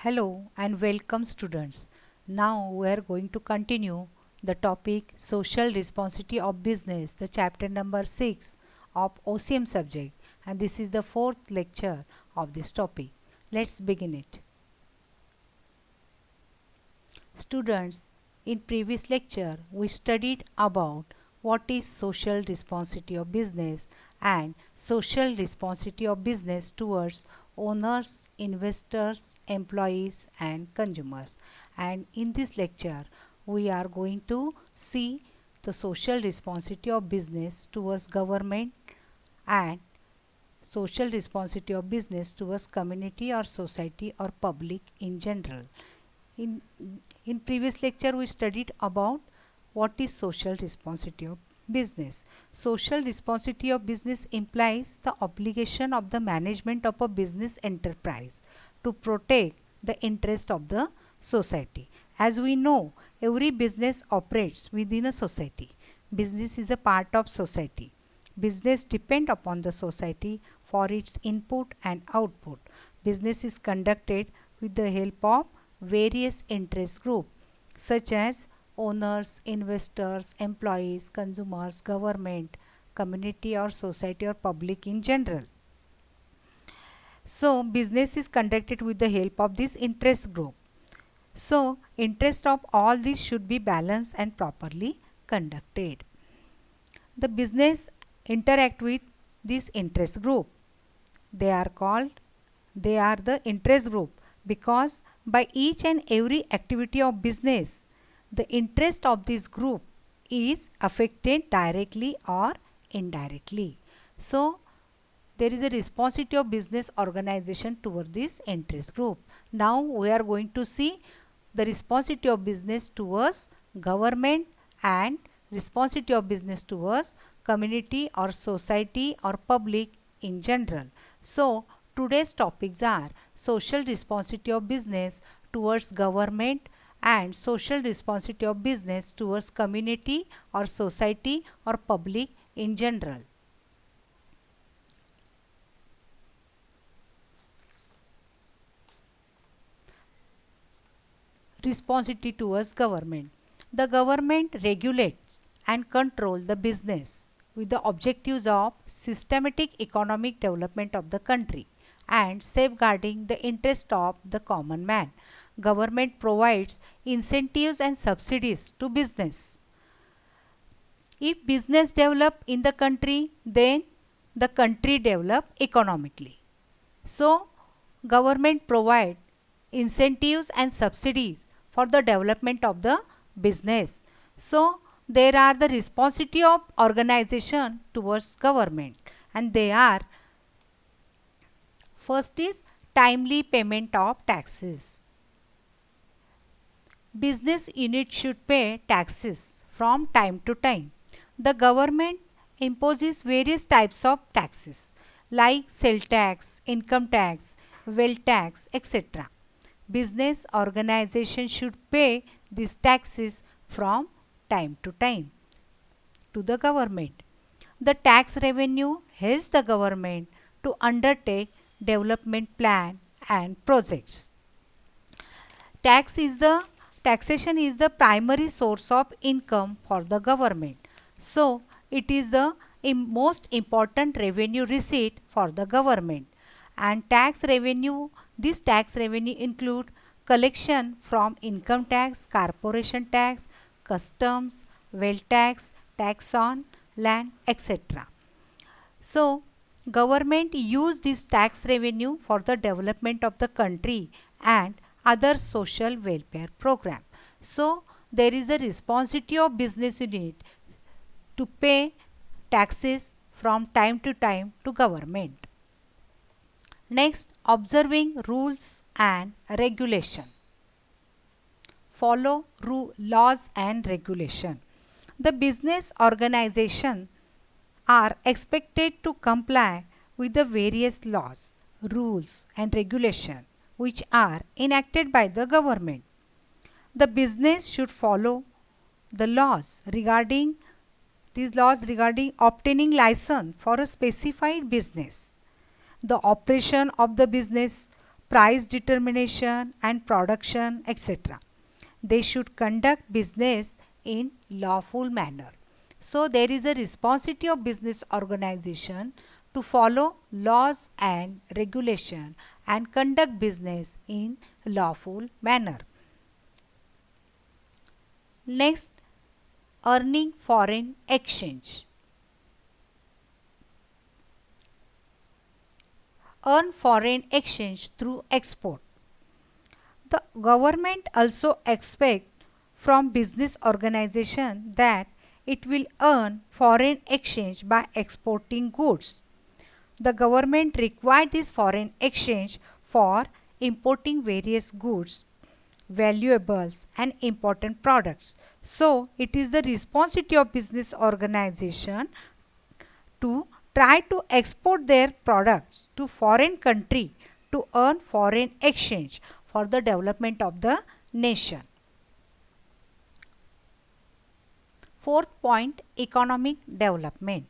Hello and welcome students. Now we are going to continue the topic social responsibility of business, the chapter number 6 of OCM subject, and this is the fourth lecture of this topic. Let's begin it. Students, in previous lecture we studied about what is social responsibility of business and social responsibility of business towards owners, investors, employees and consumers. And in this lecture we are going to see the social responsibility of business towards government and social responsibility of business towards community or society or public in general. In, in previous lecture we studied about what is social responsibility of business. Social responsibility of business implies the obligation of the management of a business enterprise to protect the interest of the society. As we know, every business operates within a society. Business is a part of society. Business depends upon the society for its input and output. Business is conducted with the help of various interest groups such as owners, investors, employees, consumers, government, community or society or public in general. So business is conducted with the help of this interest group. So interest of all these should be balanced and properly conducted. The business interact with this interest group. They are the interest group because by each and every activity of business, the interest of this group is affected directly or indirectly. So there is a responsibility of business organization toward this interest group. Now we are going to see the responsibility of business towards government and responsibility of business towards community or society or public in general. So today's topics are social responsibility of business towards government and social responsibility of business towards community or society or public in general. Responsibility towards government. The government regulates and control the business with the objectives of systematic economic development of the country and safeguarding the interest of the common man. Government provides incentives and subsidies to business. If business develop in the country, then the country develop economically. So government provide incentives and subsidies for the development of the business. So there are the responsibility of organization towards government, and they are: first is timely payment of taxes. Business units should pay taxes from time to time. The government imposes various types of taxes like sale tax, income tax, wealth tax, etc. Business organization should pay these taxes from time to time to the government. The tax revenue helps the government to undertake development plan and projects. Taxation is the primary source of income for the government. So it is the most important revenue receipt for the government. And this tax revenue include collection from income tax, corporation tax, customs, wealth tax, tax on land, etc. So government use this tax revenue for the development of the country and other social welfare program. So there is a responsibility of business unit to pay taxes from time to time to government. Next, observing rules and regulation. Follow laws and regulation. The business organization are expected to comply with the various laws, rules and regulation which are enacted by the government. The business should follow the laws regarding obtaining license for a specified business, the operation of the business, price determination and production, etc. They should conduct business in lawful manner. So there is a responsibility of business organization to follow laws and regulation and conduct business in lawful manner. Next, earning foreign exchange. Earn foreign exchange through export. The government also expects from business organization that it will earn foreign exchange by exporting goods. The government required this foreign exchange for importing various goods, valuables and important products. So it is the responsibility of business organization to try to export their products to foreign country to earn foreign exchange for the development of the nation. Fourth point, economic development.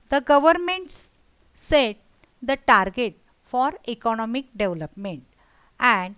The government set the target for economic development and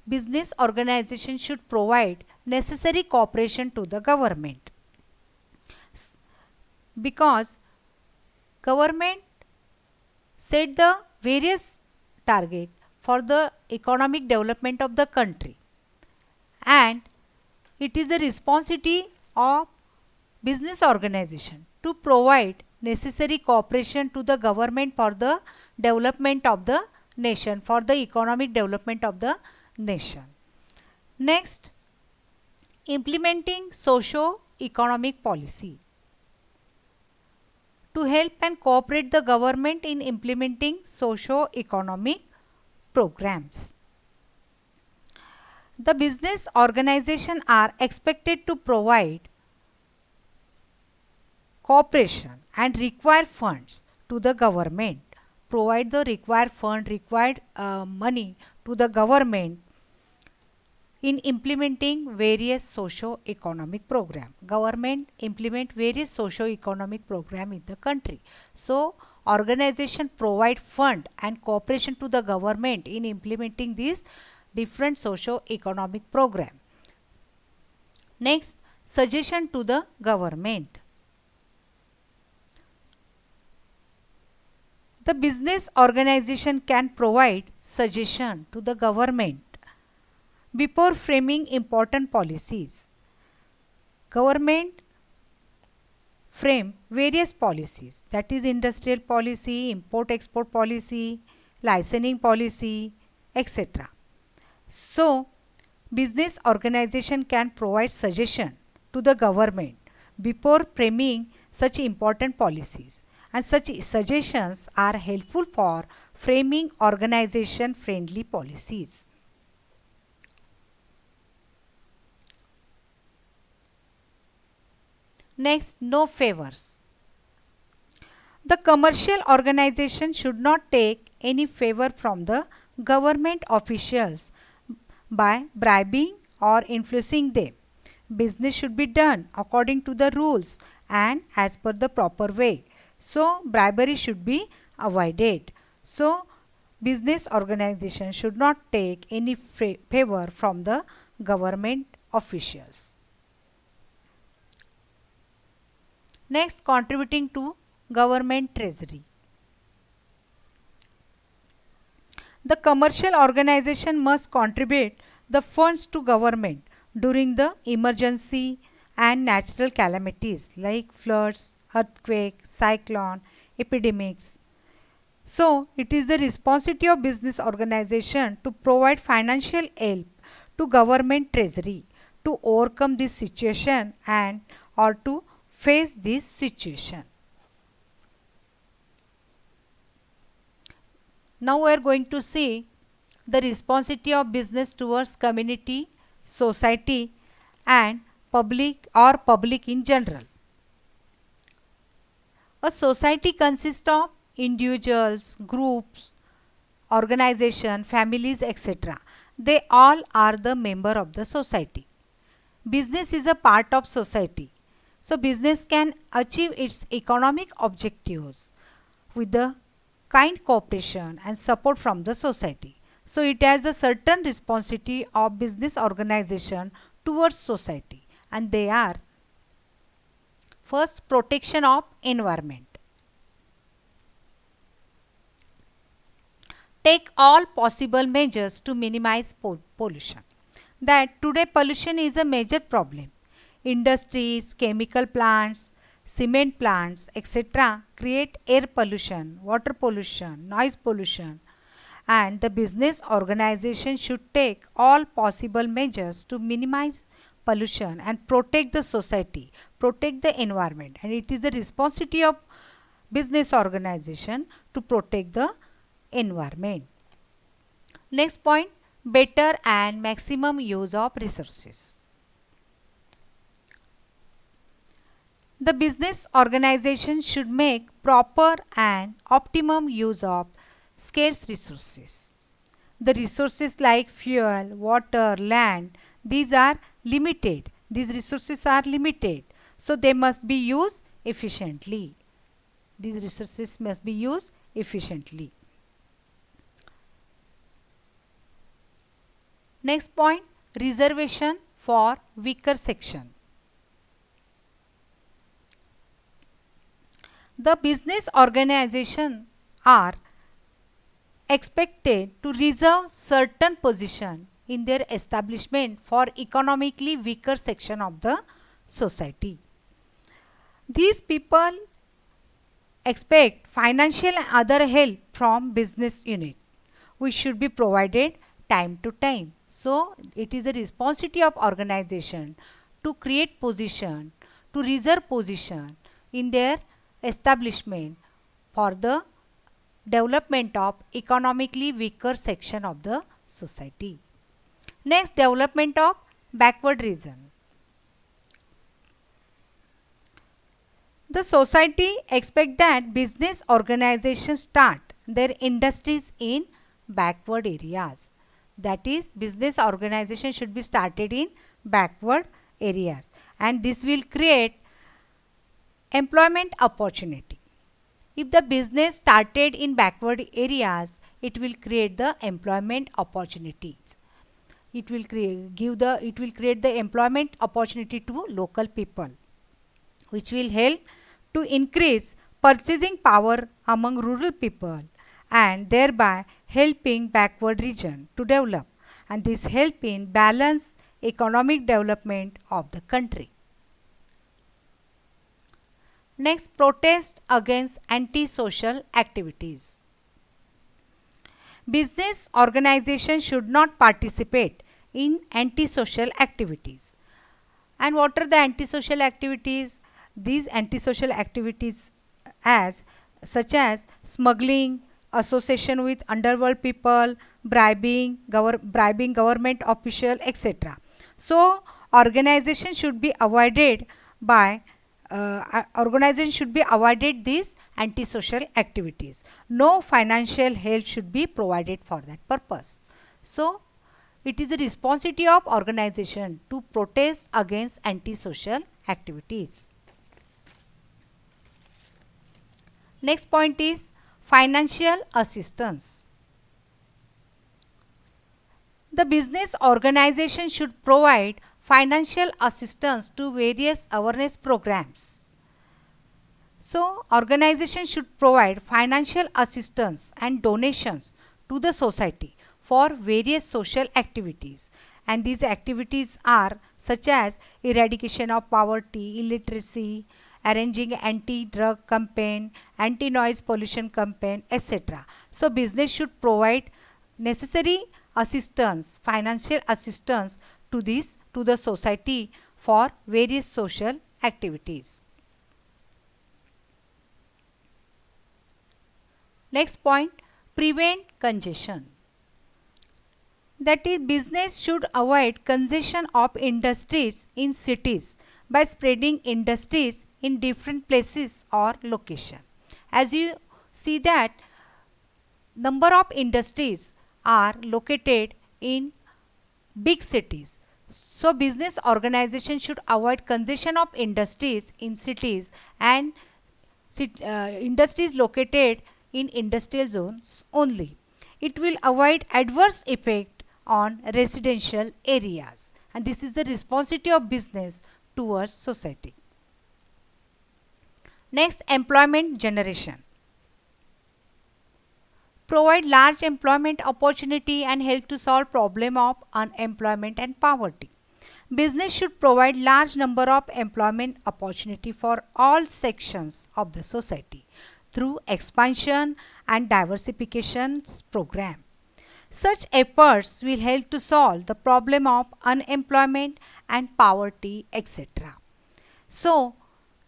business organization should provide necessary cooperation to the government. Because government set the various target for the economic development of the country and it is the responsibility of business organization to provide necessary cooperation to the government for the development of the nation, for the economic development of the nation. Next, implementing socio-economic policy. To help and cooperate the government in implementing socio-economic programs. The business organization are expected to provide cooperation and require funds to the government, provide the required money to the government in implementing various socio-economic program. Government implement various socio-economic program in the country. So organization provide fund and cooperation to the government in implementing these different socio-economic program. Next, suggestion to the government. The business organization can provide suggestion to the government before framing important policies. Government frame various policies, that is industrial policy, import-export policy, licensing policy, etc. So, business organization can provide suggestion to the government before framing such important policies and such suggestions are helpful for framing organization friendly policies. Next, no favors. The commercial organization should not take any favor from the government officials by bribing or influencing them. Business should be done according to the rules and as per the proper way. So, bribery should be avoided. So, business organization should not take any favor from the government officials. Next, contributing to government treasury. The commercial organization must contribute the funds to government during the emergency and natural calamities like floods, earthquake, cyclone, epidemics. So, it is the responsibility of business organization to provide financial help to government treasury to overcome this situation and or to face this situation. Now we are going to see the responsibility of business towards community, society and public in general. A society consists of individuals, groups, organization, families, etc. They all are the member of the society. Business is a part of society. So business can achieve its economic objectives with the kind cooperation and support from the society. So it has a certain responsibility of business organization towards society, and they are: first, protection of environment. Take all possible measures to minimize pollution. That today pollution is a major problem. Industries, chemical plants, cement plants, etc. create air pollution, water pollution, noise pollution, and the business organization should take all possible measures to minimize pollution and protect the society, protect the environment, and it is the responsibility of business organization to protect the environment. Next point, better and maximum use of resources. The business organization should make proper and optimum use of scarce resources. The resources like fuel, water, land, these are limited. These resources are limited. So they must be used efficiently. These resources must be used efficiently. Next point, reservation for weaker section. The business organization are expected to reserve certain position in their establishment for economically weaker section of the society. These people expect financial and other help from business unit, which should be provided time to time. So it is a responsibility of organization to create position, to reserve position in their establishment for the development of economically weaker section of the society. Next, development of backward region. The society expect that business organizations start their industries in backward areas. That is, business organization should be started in backward areas, and this will create employment opportunity. If the business started in backward areas, it will create the employment opportunities. It will create the employment opportunity to local people, which will help to increase purchasing power among rural people and thereby helping backward region to develop, and this help in balance economic development of the country. Next, protest against anti-social activities. Business organizations should not participate in anti-social activities. And what are the anti-social activities? These anti-social activities such as smuggling, association with underworld people, bribing government official, etc. So organization should be avoided these antisocial activities. No financial help should be provided for that purpose. So it is a responsibility of organization to protest against antisocial activities. Next point is financial assistance. The business organization should provide financial assistance to various awareness programs. So organization should provide financial assistance and donations to the society for various social activities, and these activities are such as eradication of poverty, illiteracy, arranging anti-drug campaign, anti-noise pollution campaign, etc. So business should provide necessary assistance, financial assistance to the society for various social activities. Next point, prevent congestion. That is, business should avoid congestion of industries in cities by spreading industries in different places or location. As you see that number of industries are located in big cities. So business organization should avoid congestion of industries in cities and industries located in industrial zones only. It will avoid adverse effect on residential areas, and this is the responsibility of business towards society. Next, employment generation. Provide large employment opportunity and help to solve problem of unemployment and poverty. Business should provide large number of employment opportunity for all sections of the society through expansion and diversification program. Such efforts will help to solve the problem of unemployment and poverty, etc. So,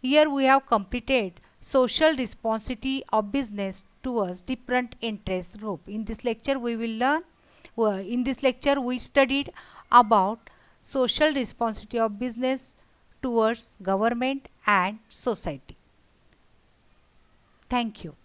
here we have completed social responsibility of business towards different interest group. In this lecture we will learn, in this lecture we studied about social responsibility of business towards government and society. Thank you.